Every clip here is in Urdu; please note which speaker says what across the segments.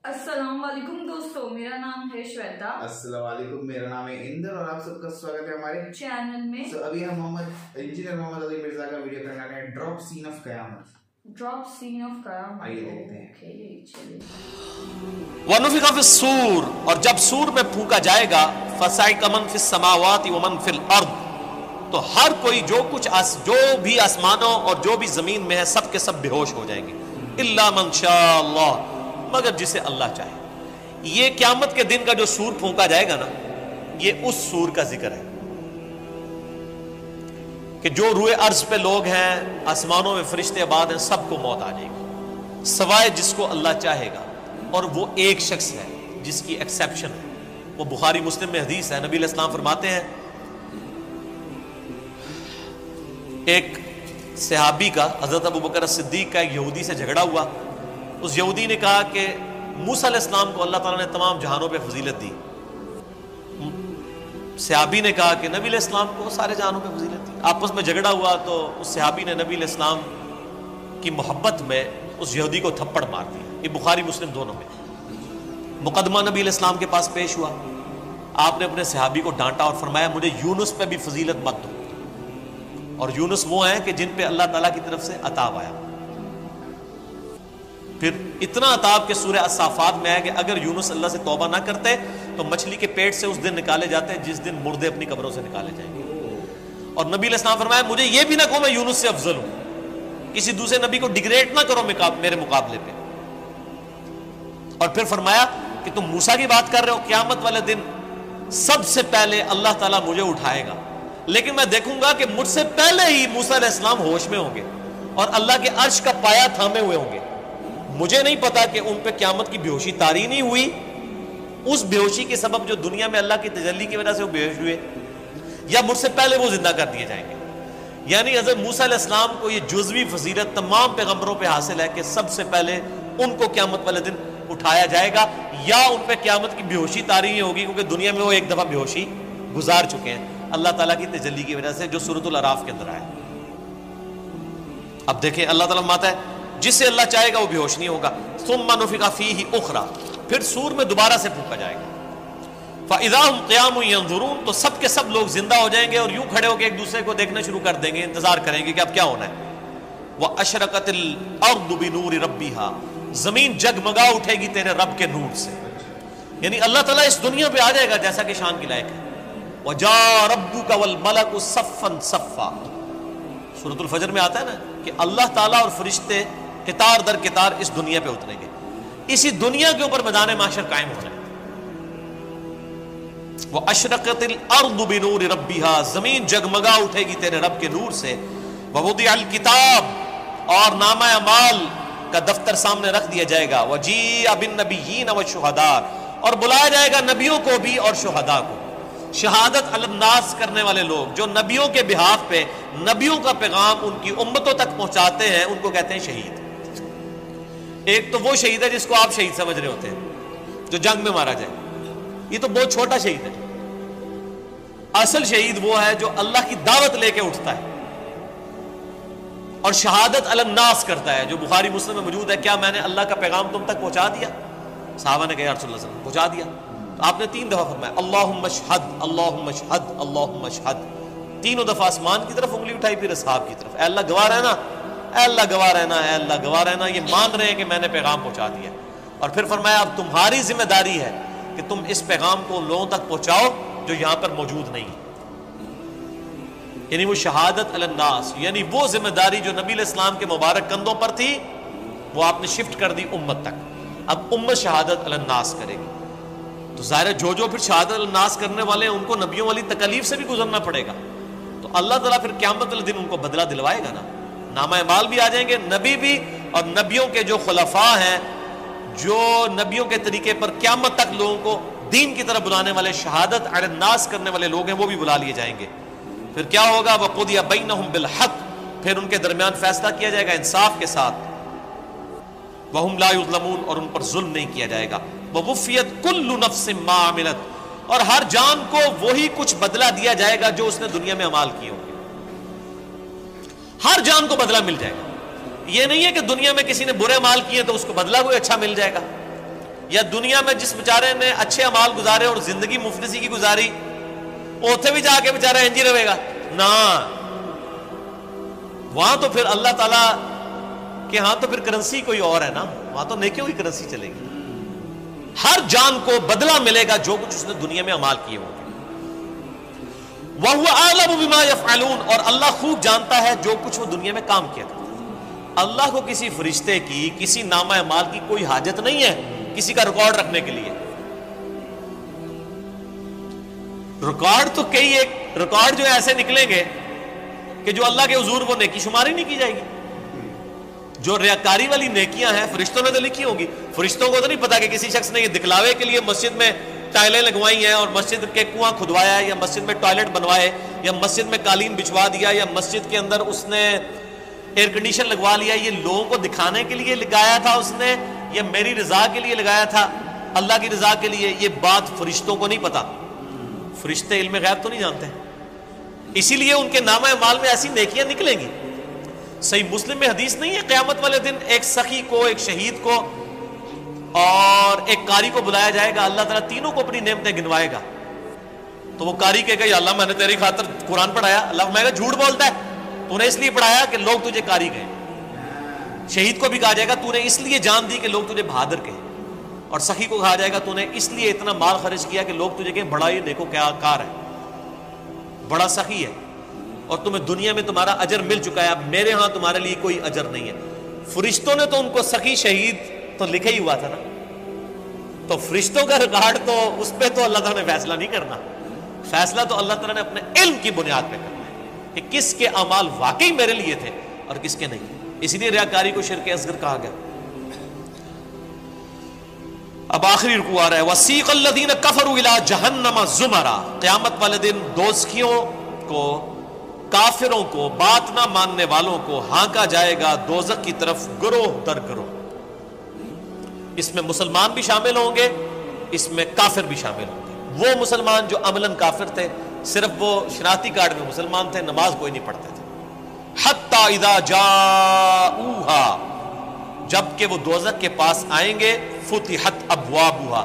Speaker 1: السلام علیکم دوستو، میرا نام ہے شویتا۔
Speaker 2: السلام علیکم، میرا نام ہے اندر اور آپ سب کا سواگت ہے ہمارے
Speaker 1: چینل میں۔
Speaker 2: ابھی ہم انجینئر محمد علی مرزا کا ویڈیو کرنے آئے ہیں، ڈراپ سین آف قیامت۔
Speaker 1: ڈراپ سین آف قیامت،
Speaker 2: آئیے دیکھتے ہیں۔
Speaker 3: وَنُفِخَ فِي الصُّورِ، اور جب سور میں پھونکا جائے گا، فَصَعِقَ مَن فِي السَّمَاوَاتِ وَمَن فِي الْأَرْضِ، تو ہر کوئی جو بھی آسمانوں اور جو بھی زمین میں ہے سب کے سب بے ہوش ہو جائیں گے، اِلَّا مَن شَاءَ اللَّهُ، مگر جسے اللہ چاہے۔ یہ قیامت کے دن کا جو سور پھونکا جائے گا نا، یہ اس سور کا ذکر ہے کہ جو روئے ارض پہ لوگ ہیں، آسمانوں میں فرشتے آباد ہیں، سب کو موت آ جائے گی سوائے جس کو اللہ چاہے گا، اور وہ ایک شخص ہے جس کی ایکسیپشن ہے۔ وہ بخاری مسلم میں حدیث ہے، نبی علیہ السلام فرماتے ہیں ایک صحابی کا، حضرت ابوبکر صدیق کا، ایک یہودی سے جھگڑا ہوا۔ اس یہودی نے کہا کہ موسیٰ علیہ السلام کو اللہ تعالیٰ نے تمام جہانوں پہ فضیلت دی۔ صحابی نے کہا کہ نبی علیہ السلام کو سارے جہانوں پہ فضیلت دی۔ آپس میں جھگڑا ہوا تو اس صحابی نے نبی علیہ السلام کی محبت میں اس یہودی کو تھپڑ مار دیا۔ یہ بخاری مسلم دونوں میں مقدمہ نبی علیہ السلام کے پاس پیش ہوا۔ آپ نے اپنے صحابی کو ڈانٹا اور فرمایا مجھے یونس پہ بھی فضیلت مت دو، اور یونس وہ ہیں کہ جن پہ اللہ تعالیٰ کی طرف سے عطاب آیا۔ پھر اتنا عطاب کہ سورہ الصافات میں ہے کہ اگر یونس اللہ سے توبہ نہ کرتے تو مچھلی کے پیٹ سے اس دن نکالے جاتے ہیں جس دن مردے اپنی قبروں سے نکالے جائیں گے۔ اور نبی علیہ السلام فرمایا مجھے یہ بھی نہ کہو میں یونس سے افضل ہوں، کسی دوسرے نبی کو ڈیگریڈ نہ کرو میرے مقابلے پہ۔ اور پھر فرمایا کہ تم موسیٰ کی بات کر رہے ہو، قیامت والے دن سب سے پہلے اللہ تعالیٰ مجھے اٹھائے گا، لیکن میں دیکھوں گا کہ مجھ سے پہلے ہی موسیٰ علیہ السلام ہوش میں ہوں گے اور اللہ کے عرش کا پایا تھامے ہوئے ہوں گے۔ مجھے نہیں پتا کہ ان پہ قیامت کی بے ہوشی طاری نہیں ہوئی، اس بے ہوشی کے سبب جو دنیا میں اللہ کی تجلی کی وجہ سے وہ بے ہوش ہوئے، یا مجھ سے پہلے وہ زندہ کر دیے جائیں گے۔ یعنی حضرت موسیٰ علیہ السلام کو یہ جزوی فضیلت تمام پیغمبروں پہ حاصل ہے کہ سب سے پہلے ان کو قیامت والے دن اٹھایا جائے گا، یا ان پہ قیامت کی بے ہوشی طاری نہیں ہوگی، کیونکہ دنیا میں وہ ایک دفعہ بے ہوشی گزار چکے ہیں اللہ تعالیٰ کی تجلی کی وجہ سے، جو سورۃ الاعراف کے اندر آئے۔ اب دیکھیں اللہ تعالیٰ فرماتا ہے جسے اللہ چاہے گا وہ بے ہوش نہیں ہوگا۔ ثم نفخ فیہ اخری، پھر سور میں دوبارہ سے پھونکا جائے گا۔ فاذا هم قیام ینظرون، تو سب کے سب لوگ زندہ ہو جائیں گے اور یوں کھڑے ہو کے ایک دوسرے کو دیکھنا شروع کر دیں گے، انتظار کریں گے کہ اب کیا ہونا ہے۔ واشرقت الارض بنور ربها، زمین جگمگا اٹھے گی تیرے رب کے نور سے۔ یعنی اللہ تعالیٰ اس دنیا پہ آ جائے گا جیسا کہ شان کی لائق ہے۔ وجاء ربک والملک صفا صفا، سورۃ الفجر میں آتا ہے نا کہ اللہ تعالیٰ اور فرشتے قطار در قطار اس دنیا پہ اتریں گے، اسی دنیا کے اوپر میدان محشر قائم ہو جائے۔ واشرقت الارض بنور ربها، زمین جگمگا اٹھے گی تیرے رب کے نور سے۔ ووضع الکتاب، اور نامہ اعمال کا دفتر سامنے رکھ دیا جائے گا۔ وجیء بالنبیین والشہداء، اور بلایا جائے گا نبیوں کو بھی اور شہداء کو۔ شہادت علی الناس کرنے والے لوگ جو نبیوں کے بہاف پہ نبیوں کا پیغام ان کی امتوں تک پہنچاتے ہیں، ان کو کہتے ہیں شہید۔ ایک تو وہ شہید ہے جس کو آپ شہید سمجھ رہے ہوتے ہیں، جو جنگ میں مارا جائے، یہ تو بہت چھوٹا شہید ہے۔ اصل شہید وہ ہے جو اللہ کی دعوت لے کے اٹھتا ہے اور شہادت علی الناس کرتا ہے، جو بخاری مسلم میں موجود ہے۔ کیا میں نے اللہ کا پیغام تم تک پہنچا دیا؟ صحابہ نے کہا یا رسول اللہ صلی اللہ علیہ وسلم پہنچا دیا۔ تو آپ نے 3 دفعہ فرمایا اللہم اشہد اللہم اشہد اللہم اشہد، تینوں دفعہ آسمان کی طرف انگلی اٹھائی، پھر اصحاب کی طرف، اے اللہ گواہ رہنا، اے اللہ گواہ رہنا، اے اللہ گواہ رہنا، یہ مان رہے ہیں کہ میں نے پیغام پہنچا دیا۔ اور پھر فرمایا اب تمہاری ذمہ داری ہے کہ تم اس پیغام کو ان لوگوں تک پہنچاؤ جو یہاں پر موجود نہیں۔ یعنی وہ شہادت علی الناس، یعنی وہ ذمہ داری جو نبی علیہ السلام کے مبارک کندھوں پر تھی، وہ آپ نے شفٹ کر دی امت تک۔ اب امت شہادت علی الناس کرے گی، تو ظاہر ہے جو پھر شہادت علی الناس کرنے والے ہیں ان کو نبیوں والی تکلیف سے بھی گزرنا پڑے گا، تو اللہ تعالیٰ پھر قیامت والے دن ان کو بدلہ دلوائے گا نا۔ نامہ اعمال بھی آ جائیں گے، نبی بھی، اور نبیوں کے جو خلفاء ہیں، جو نبیوں کے طریقے پر قیامت تک لوگوں کو دین کی طرف بلانے والے، شہادت علی الناس کرنے والے لوگ ہیں، وہ بھی بلا لیے جائیں گے۔ پھر کیا ہوگا؟ وَقُضِيَ بَيْنَهُمْ بِالْحَقِّ، پھر ان کے درمیان فیصلہ کیا جائے گا انصاف کے ساتھ۔ وَهُمْ لَا يُظْلَمُونَ، اور ان پر ظلم نہیں کیا جائے گا۔ وَوُفِّيَتْ كُلُّ نَفْسٍ مَّا عَمِلَتْ، اور ہر جان کو وہی کچھ بدلہ دیا جائے گا جو اس نے دنیا میں اعمال کیے ہوں گے۔ ہر جان کو بدلہ مل جائے گا۔ یہ نہیں ہے کہ دنیا میں کسی نے برے اعمال کیے تو اس کو بدلہ کوئی اچھا مل جائے گا، یا دنیا میں جس بیچارے نے اچھے اعمال گزارے اور زندگی مفلسی کی گزاری اوتھے بھی جا کے بیچارہ انج ہی رہے گا؟ نہ، وہاں تو پھر اللہ تعالیٰ کہ ہاں تو پھر کرنسی کوئی اور ہے نا، وہاں تو نیکیوں کی کرنسی چلے گی. ہر جان کو بدلہ ملے گا جو کچھ اس نے دنیا میں اعمال کیے ہوں گے. وَهُوَ أَعْلَمُ بِمَا يَفْعَلُونَ، اور اللہ خوب جانتا ہے جو کچھ وہ دنیا میں کام کیا کرتا ہے. اللہ کو کسی فرشتے کی، کسی نامہ اعمال کی کوئی حاجت نہیں ہے کسی کا ریکارڈ رکھنے کے لیے. ریکارڈ تو کئی ایک ریکارڈ جو ایسے نکلیں گے کہ جو اللہ کے حضور وہ نیکی شماری نہیں کی جائے گی. جو ریاکاری والی نیکیاں ہیں فرشتوں نے تو لکھی ہوگی. فرشتوں کو تو نہیں پتا کہ کسی شخص نے یہ دکھلاوے کے لیے مسجد میں ٹائلیں لگوائی ہیں اور مسجد کے کنواں کھدوایا ہے، یا مسجد میں ٹوائلٹ بنوائے، یا مسجد میں قالین بچھوا دیا، یا مسجد کے اندر اس نے ایئر کنڈیشن لگوا لیا. یہ لوگوں کو دکھانے کے لیے لگایا تھا اس نے، یا میری رضا کے لیے لگایا تھا، اللہ کی رضا کے لیے؟ یہ بات فرشتوں کو نہیں پتا. فرشتے علم غیب تو نہیں جانتے، اسی لیے ان کے نامہ اعمال میں ایسی نیکیاں نکلیں گی. صحیح مسلم میں حدیث نہیں ہے قیامت والے دن ایک سخی کو، ایک شہید کو اور ایک قاری کو بلایا جائے گا، اللہ تعالیٰ تینوں کو اپنی نعمتیں گنوائے گا. تو وہ قاری کہے گا یا اللہ میں نے تیری خاطر قرآن پڑھایا. اللہ فرمائے گا جھوٹ بولتا ہے، تو نے اس لیے پڑھایا کہ لوگ تجھے قاری کہیں. شہید کو بھی کہا جائے گا تو نے اس لیے جان دی کہ لوگ تجھے بہادر کہیں. اور سخی کو کہا جائے گا تو نے اس لیے اتنا مال خرچ کیا کہ لوگ تجھے کہیں بڑا یہ دیکھو کیا کار ہے، بڑا سخی ہے، اور تمہیں دنیا میں تمہارا اجر مل چکا ہے، اب میرے ہاں تمہارے لیے کوئی اجر نہیں ہے. فرشتوں نے تو ان کو سخی شہید تو لکھا ہی ہوا تھا نا. تو فرشتوں کا ریکارڈ تو اس پہ تو اللہ تعالیٰ نے فیصلہ نہیں کرنا. فیصلہ تو اللہ تعالیٰ نے اپنے علم کی بنیاد پہ کرنا ہے کہ کس کے اعمال واقعی میرے لیے تھے اور کس کے نہیں. اسی لیے ریاکاری کو شرک اصغر کہا گیا. اب آخری رکوع آ رہا ہے وَسِيقَ الَّذِينَ كَفَرُوا إِلَىٰ جَهَنَّمَ زُمَرًا. قیامت والے دن دوزخیوں کو، کافروں کو، بات نہ ماننے والوں کو ہانکا جائے گا دوزخ کی طرف گروہ در گروہ. اس میں مسلمان بھی شامل ہوں گے، اس میں کافر بھی شامل ہوں گے. وہ مسلمان جو عملاً کافر تھے، صرف وہ شناختی کارڈ میں مسلمان تھے، نماز کوئی نہیں پڑھتے تھے. حَتَّى إِذَا جَاءُوهَا، جب کہ وہ دوزخ کے پاس آئیں گے، فُتِحَتْ أَبْوَابُهَا،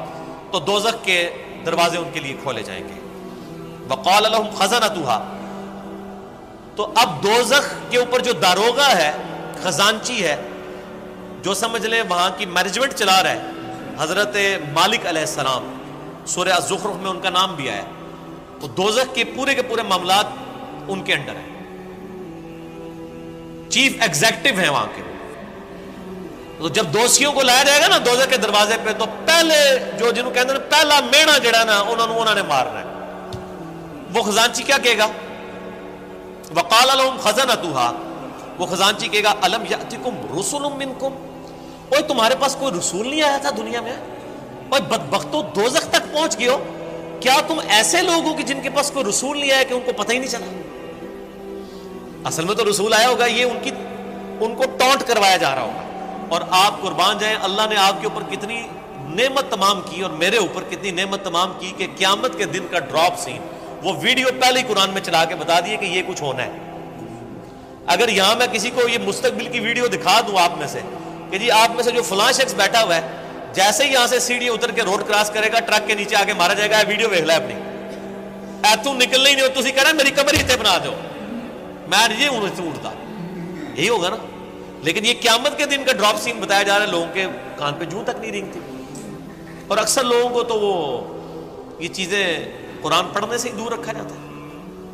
Speaker 3: تو دوزخ کے دروازے ان کے لیے کھولے جائیں گے. وَقَالَ لَهُمْ خَزَنَتُهَا، تو اب دوزخ کے اوپر جو داروغہ ہے، خزانچی ہے، جو سمجھ لیں وہاں کی مینجمنٹ چلا رہا ہے، حضرت مالک علیہ السلام، سورہ الزخرف میں ان کا نام بھی آیا. تو دوزخ کے پورے معاملات ان کے انڈر ہیں، چیف ایگزیکٹو ہیں وہاں کے. تو جب دوشیوں کو لایا جائے گا نا دوزخ کے دروازے پہ، تو پہلے جو جنہوں کہتے ہیں پہلا مینا جڑا نا انہوں نے مارنا ہے. وہ خزانچی کیا کہے گا؟ وَقَالَ لَهُمْ خَزَنَتُهَا، وہ خزانچی کہے گا أَلَمْ يَأْتِكُمْ رُسُلٌ مِّنْكُمْ، اوہ تمہارے پاس کوئی رسول نہیں آیا تھا دنیا میں؟ اوہ بدبختو دوزخ تک پہنچ گئے ہو، کیا تم ایسے لوگ ہو کہ جن کے پاس کوئی رسول نہیں آیا کہ ان کو پتہ ہی نہیں چلا؟ اصل میں تو رسول آیا ہوگا، یہ ان کو ٹونٹ کروایا جا رہا ہوگا. اور آپ قربان جائیں، اللہ نے آپ کے اوپر کتنی نعمت تمام کی اور میرے اوپر کتنی نعمت تمام کی کہ قیامت کے دن کا ڈراپ سین وہ ویڈیو پہلے ہی قرآن میں چلا کے بتا دیے کہ یہ کچھ ہونا ہے. اگر یہاں میں کسی کو یہ مستقبل کی ویڈیو دکھا دوں آپ میں سے کہ جی آپ میں سے جو فلاں شخص بیٹھا ہوا ہے جیسے ہی یہاں سے سیڑھی اتر کے روڈ کراس کرے گا ٹرک کے نیچے آ کے مارا جائے گا، ویڈیو ویکھ لے اپنی، تو نکلنا ہی نہیں ہو، تسی کہنا میری قبر ہی تے بنا دو، میں یہ ہوں اٹھتا، یہی ہوگا نا. لیکن یہ قیامت کے دن کا ڈراپ سین بتایا جا رہا ہے، لوگوں کے کان پہ جوں تک نہیں رینگتی. اور اکثر لوگوں کو تو وہ یہ چیزیں قرآن پڑھنے سے ہی دور رکھا جاتا ہے.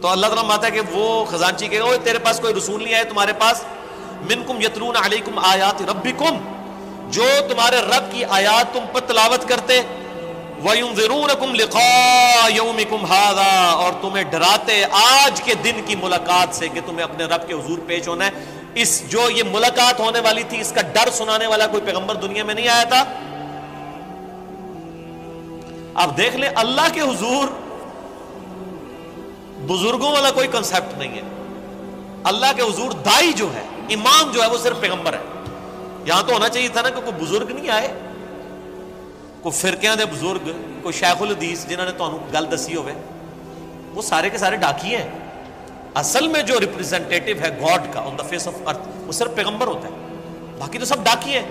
Speaker 3: تو اللہ تعالیٰ ماتا ہے کہ وہ خزانچی کہے گا تیرے پاس کوئی رسول نہیں آئے تمہارے پاس، منکم یتلون علیکم آیات ربکم، جو تمہارے رب کی آیات تم پر تلاوت کرتے، وینذرونکم لقاء یومکم ھذا، اور تمہیں ڈراتے آج کے دن کی ملاقات سے کہ تمہیں اپنے رب کے حضور پیش ہونا ہے. اس جو یہ ملاقات ہونے والی تھی اس کا ڈر سنانے والا کوئی پیغمبر دنیا میں نہیں آیا تھا. آپ دیکھ لیں اللہ کے حضور بزرگوں والا کوئی کنسپٹ نہیں ہے. اللہ کے حضور دائی جو ہے، امام جو ہے، وہ صرف پیغمبر ہے. یہاں تو ہونا چاہیے تھا نا کہ کوئی بزرگ نہیں آئے، کوئی فرقیاں دے بزرگ، کوئی شیخ الحدیث جنہوں نے تانوں گل دسی ہوئے، وہ سارے کے سارے ڈاکی ہیں. اصل میں جو ریپریزنٹیٹو ہے گاڈ کا آن دا فیس آف ارتھ وہ صرف پیغمبر ہوتا ہے، باقی تو سب ڈاکی ہیں،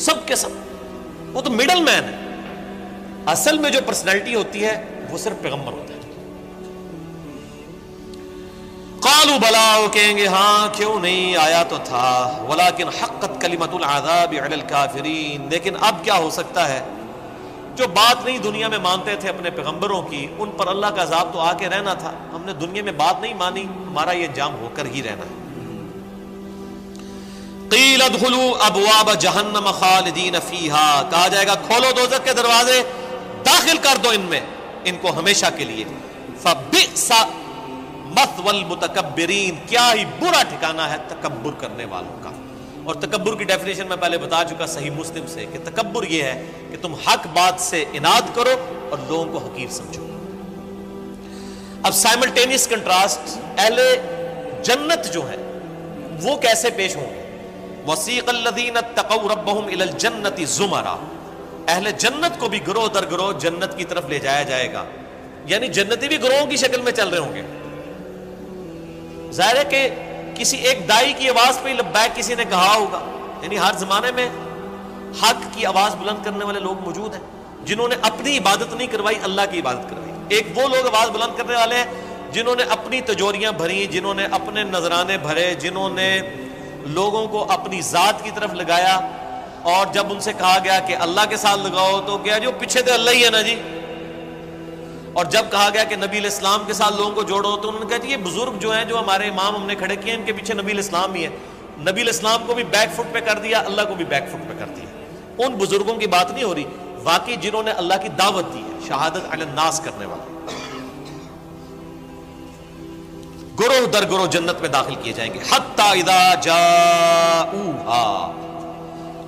Speaker 3: سب کے سب. وہ تو مڈل مین ہے. اصل میں جو پرسنالٹی ہوتی ہے وہ صرف پیغمبر ہوتا ہے. قالوا بلا، وہ کہیں گے ہاں کیوں نہیں، آیا تو تھا. ولکن حقت کلمۃ العذاب علی الکافرین، لیکن اب کیا ہو سکتا ہے، جو بات نہیں دنیا میں مانتے تھے اپنے پیغمبروں کی، ان پر اللہ کا عذاب تو آ کے رہنا تھا. ہم نے دنیا میں بات نہیں مانی، ہمارا یہ انجام ہو کر ہی رہنا ہے. قیل ادخلوا ابواب جہنم خالدین فیہا، کہا جائے گا کھولو دوزخ کے دروازے، داخل کر دو ان میں، ان کو ہمیشہ کے لیے. فبئس مثوى المتکبرین، کیا ہی برا ٹھکانہ ہے تکبر کرنے والوں کا. اور تکبر کی ڈیفینیشن میں پہلے بتا چکا صحیح مسلم سے کہ تکبر یہ ہے کہ تم حق بات سے اناد کرو اور لوگوں کو حقیر سمجھو. اب سائملٹینیس کنٹراسٹ، اہل جنت جو ہے وہ کیسے پیش ہوں گے. وسیق الذین اتقوا ربهم الی الجنۃ زمرا، اہل جنت کو بھی گروہ در گروہ جنت کی طرف لے جایا جائے گا، یعنی جنتی بھی گروہوں کی شکل میں چل رہے ہوں گے. ظاہر ہے کہ کسی ایک دائی کی آواز پہ لبیک کسی نے کہا ہوگا، یعنی ہر زمانے میں حق کی آواز بلند کرنے والے لوگ موجود ہیں جنہوں نے اپنی عبادت نہیں کروائی، اللہ کی عبادت کروائی. ایک وہ لوگ آواز بلند کرنے والے ہیں جنہوں نے اپنی تجوریاں بھری، جنہوں نے اپنے نذرانے بھرے، جنہوں نے لوگوں کو اپنی ذات کی طرف لگایا، اور جب ان سے کہا گیا کہ اللہ کے ساتھ لگاؤ تو کیا جو پیچھے تو اللہ ہی ہے نا جی. اور جب کہا گیا کہ نبی علیہ السلام کے ساتھ لوگوں کو جوڑو تو انہوں نے کہا کہ یہ بزرگ جو ہیں جو ہمارے امام ہم نے کھڑے کیے ان کے پیچھے نبی علیہ السلام ہی ہے. نبی علیہ السلام کو بھی بیک فٹ پہ کر دیا، اللہ کو بھی بیک فٹ پہ کر دیا. ان بزرگوں کی بات نہیں ہو رہی، واقعی جنہوں نے اللہ کی دعوت دی ہے، شہادت علی الناس کرنے والے. گروہ در گروہ جنت میں داخل کیے جائیں گے. حتی اذا جاؤہا،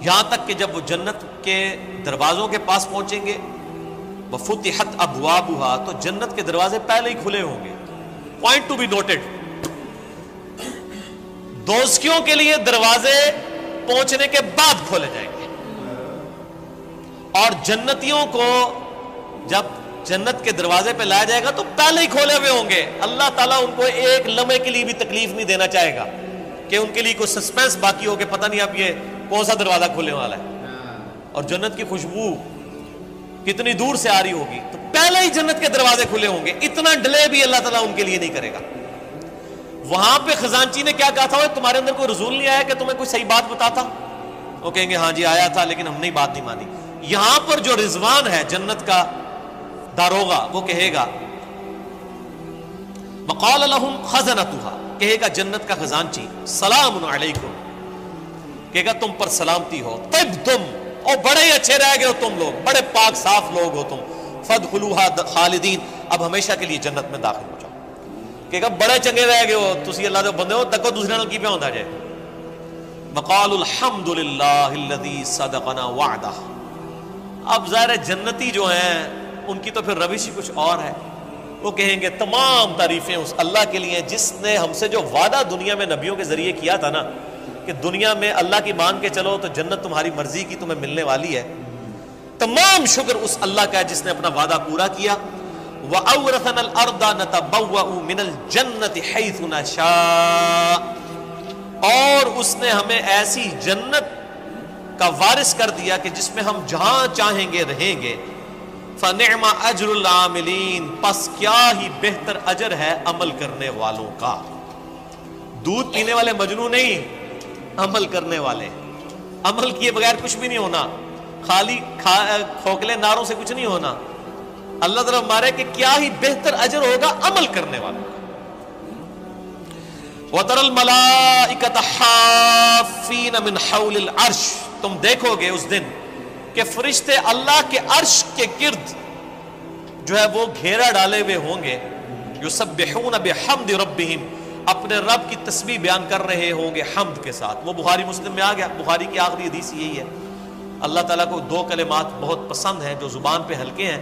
Speaker 3: یہاں تک کہ جب وہ جنت کے دروازوں کے پاس پہنچیں گے. وفتحت ابوابها، تو جنت کے دروازے پہلے ہی کھلے ہوں گے. پوائنٹ ٹو بی نوٹڈ، دوزخیوں کے لیے دروازے پہنچنے کے بعد کھولے جائیں گے، اور جنتیوں کو جب جنت کے دروازے پہ لایا جائے گا تو پہلے ہی کھولے ہوئے ہوں گے. اللہ تعالیٰ ان کو ایک لمحے کے لیے بھی تکلیف نہیں دینا چاہے گا کہ ان کے لیے کوئی سسپینس باقی ہو کہ پتہ نہیں اب یہ کون سا دروازہ کھولنے والا ہے. اور جنت کی خوشبو کتنی دور سے آ رہی ہوگی، تو پہلے ہی جنت کے دروازے کھلے ہوں گے. اتنا ڈیلے بھی اللہ تعالیٰ ان کے لیے نہیں کرے گا. وہاں پہ خزانچی نے کیا کہا تھا، تمہارے اندر کوئی رسول نہیں آیا کہ تمہیں کوئی صحیح بات بتاتا؟ وہ کہیں گے ہاں جی آیا تھا لیکن ہم نے بات نہیں مانی. یہاں پر جو رضوان ہے جنت کا داروغہ، وہ کہے گا وقال لهم خزنتها، کہے گا جنت کا خزانچی سلام علیکم، کہے گا تم پر سلامتی ہو، طبتم، اور بڑے ہی اچھے رہ گئے ہو تم لوگ، بڑے پاک صاف لوگ ہو تم، فادخلوها خالدین، اب ہمیشہ کے لیے جنت میں داخل ہو جاؤ. کہے گا بڑے چنگے رہ گئے ہو تسی اللہ دے بندے ہو، تکو دوسرے نال کی پہ ہوندا جائے. وقالوا الحمد للہ الذی صدقنا وعدہ. اب ظاہر ہے جنتی جو ہیں ان کی تو پھر روش ہی کچھ اور ہے. وہ کہیں گے تمام تعریفیں اس اللہ کے لیے جس نے ہم سے جو وعدہ دنیا میں نبیوں کے ذریعے کیا تھا نا کہ دنیا میں اللہ کی مان کے چلو تو جنت تمہاری مرضی کی تمہیں ملنے والی ہے. تمام شکر اس اللہ کا ہے جس نے اپنا وعدہ پورا کیا. وَأَوْرَثَنَا الْأَرْضَ نَتَبَوَّأُ مِنَ الْجَنَّةِ حَيْثُ نَشَاءُ، اور اس نے ہمیں ایسی جنت کا وارث کر دیا کہ جس میں ہم جہاں چاہیں گے رہیں گے. فَنِعْمَ أَجْرُ الْعَامِلِينَ، پس کیا ہی بہتر اجر ہے عمل کرنے والوں کا. دودھ پینے والے مجنون نہیں، عمل کرنے والے. عمل کیے بغیر کچھ بھی نہیں ہونا، خالی کھوکھلے نعروں سے کچھ نہیں ہونا. اللہ طرف مارے کہ کیا ہی بہتر اجر ہوگا عمل کرنے والوں کا. وَتَرَى الْمَلَائِكَةَ حَافِّينَ مِنْ حَوْلِ الْعَرْشِ، تم دیکھو گے اس دن کہ فرشتے اللہ کے عرش کے گرد جو ہے وہ گھیرا ڈالے ہوئے ہوں گے. یسبحون بحمد ربہم، اپنے رب کی تسبیح بیان کر رہے ہوں گے حمد کے ساتھ. وہ بخاری مسلم میں آ گیا، بخاری کی آخری حدیث یہی ہے. اللہ تعالیٰ کو دو کلمات بہت پسند ہیں جو زبان پہ ہلکے ہیں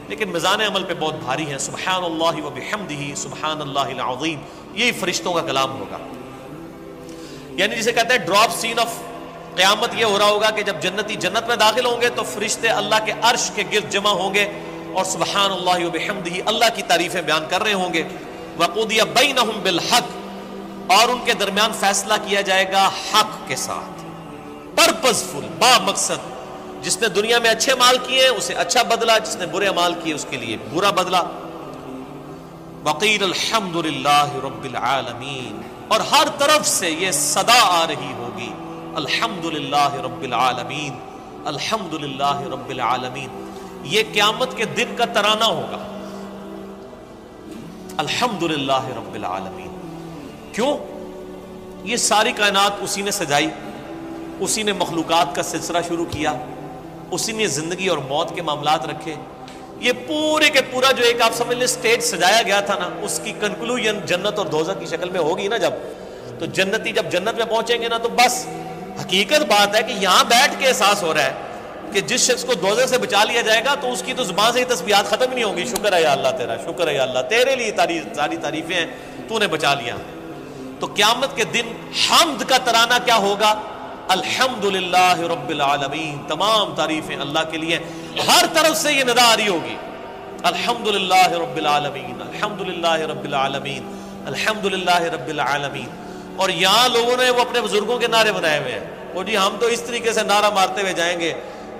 Speaker 3: لیکن میزان عمل پہ بہت بھاری ہیں. سبحان اللہ و بحمدہ سبحان اللہ العظیم، یہی فرشتوں کا کلام ہوگا. یعنی جسے کہتے ہیں ڈراپ سین آف قیامت یہ ہو رہا ہوگا کہ جب جنتی جنت میں داخل ہوں گے تو فرشتے اللہ کے عرش کے گرد جمع ہوں گے اور سبحان اللہ و بحمدہ اللہ کی تعریفیں بیان کر رہے ہوں گے. وقضی بینہم بالحق، اور ان کے درمیان فیصلہ کیا جائے گا حق کے ساتھ، پرپز فل، با مقصد. جس نے دنیا میں اچھے مال کیے اسے اچھا بدلہ، جس نے برے مال کیے اس کے لیے برا بدلہ. وقیل الحمد للہ رب العالمین، اور ہر طرف سے یہ صدا آ رہی ہوگی الحمد للہ رب العالمین، الحمد للہ رب العالمین. یہ قیامت کے دن کا ترانہ ہوگا، الحمد للہ رب العالمین. کیوں؟ یہ ساری کائنات اسی نے سجائی، اسی نے مخلوقات کا سلسلہ شروع کیا، اسی نے زندگی اور موت کے معاملات رکھے. یہ پورے کے پورا جو ایک آپ سمجھ لیں سٹیج سجایا گیا تھا نا، اس کی کنکلوژن جنت اور دوزخ کی شکل میں ہوگی نا. جب تو جنتی جب جنت میں پہنچیں گے نا تو بس حقیقت بات ہے کہ یہاں بیٹھ کے احساس ہو رہا ہے کہ جس شخص کو دوزخ سے بچا لیا جائے گا تو اس کی تو زبان سے ہی تسبیحات ختم ہی نہیں ہوں گی. شکر ہے یا اللہ تیرا، شکر ہے یا اللہ، تیرے لیے ساری تعریفیں ہیں، تو نے بچا لیا. تو قیامت کے دن حمد کا ترانہ کیا ہوگا؟ الحمد للہ رب العالمین. تمام تعریفیں اللہ کے لیے، ہر طرف سے یہ ندا آ رہی ہوگی الحمد للہ رب العالمین، الحمد للہ رب العالمین، الحمد للہ رب العالمین. اور یہاں لوگوں نے وہ اپنے بزرگوں کے نعرے بنائے ہوئے ہیں، وہ جی ہم تو اس طریقے سے نعرہ مارتے ہوئے جائیں گے،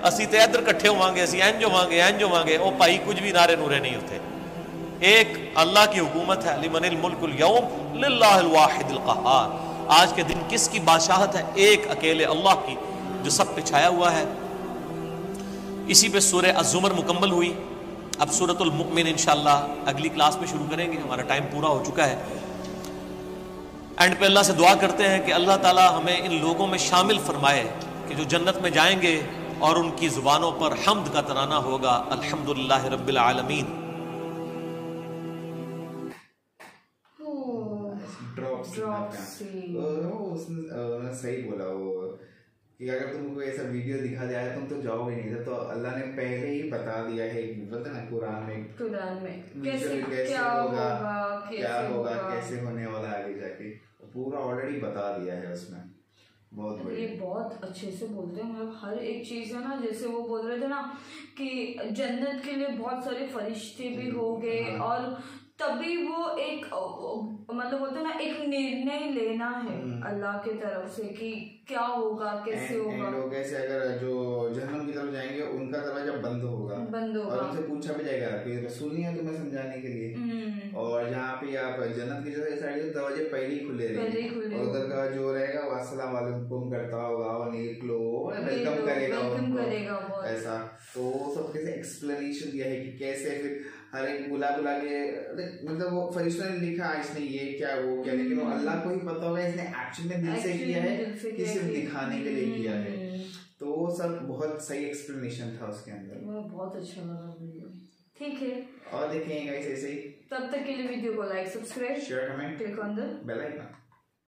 Speaker 3: اسی تے ادھر کٹھے ہوانگے، اسی اینج ہوانگے. وہ بھائی کچھ بھی نعرے نورے نہیں ہوتے. ایک اللہ کی حکومت ہے، لمن الملک اليوم للہ الواحد القہار. آج کے دن کس کی بادشاہت ہے؟ ایک اکیلے اللہ کی، جو سب پہ چھایا ہوا ہے. اسی پہ سورہ الزمر مکمل ہوئی. اب سورۃ المؤمن انشاءاللہ اگلی کلاس میں شروع کریں گے، ہمارا ٹائم پورا ہو چکا ہے. اینڈ پہ اللہ سے دعا کرتے ہیں کہ اللہ تعالی ہمیں ان لوگوں میں شامل فرمائے کہ جو جنت میں جائیں گے اور ان کی زبانوں پر حمد کا ترانہ ہوگا الحمدللہ رب العالمین.
Speaker 2: صحیح بولا وہ کہ اگر تم کو ایسا ویڈیو دکھا دیا تم تو جاؤ گے نہیں. تو اللہ نے پہلے ہی بتا دیا ہے پتہ نا قرآن میں کیسے ہوگا، کیا ہوگا، کیسے ہونے والا آگے جا کے پورا آلریڈی بتا دیا ہے اس میں. بہت
Speaker 1: یہ بہت اچھے سے بولتے ہیں، مطلب ہر ایک چیز ہے نا. جیسے وہ بول رہے تھے نا کہ جنت کے لیے بہت سارے فرشتے بھی ہوں گے، اور تبھی وہ ایک مطلب بولتے ہیں نا ایک نرنے لینا ہے اللہ کی طرف سے کہ کیا ہوگا، کیسے ہوگا.
Speaker 2: لوگ ایسے اگر جو جہنم کی طرف جائیں گے ان کا دروازہ بند ہوگا اور ان سے پوچھا بھی جائے گا کہ رسول نہیں ہے تمہیں سمجھانے کے لیے. اور جہاں پہ آپ جنت کی سائڈ دروازے پہلے ہی کھلے رہیں گے، اور ادھر کا جو رہے گا وہ السلام علیکم کرتا ہوگا اور نکلو ویلکم کرے گا ایسا. تو سب کیسے ایکسپلینیشن دیا ہے کہ کیسے پھر ہر ایک بلا کے مطلب وہ فرشتوں نے لکھا اس نے یہ کیا وہ کیا، لیکن وہ اللہ کو ہی پتا ہوگا اس نے ایکچوئل میں دل سے کیا ہے کہ صرف دکھانے کے لیے کیا ہے. تو وہ سب بہت صحیح ایکسپلینیشن تھا اس کے اندر.
Speaker 1: بہت اچھا لگا ویڈیو. ٹھیک ہے،
Speaker 2: اور دیکھیں گے ایسے ہی.
Speaker 1: تب تک کے لیے ویڈیو کو like, subscribe,
Speaker 2: share, comment,
Speaker 1: click on the
Speaker 2: bell icon.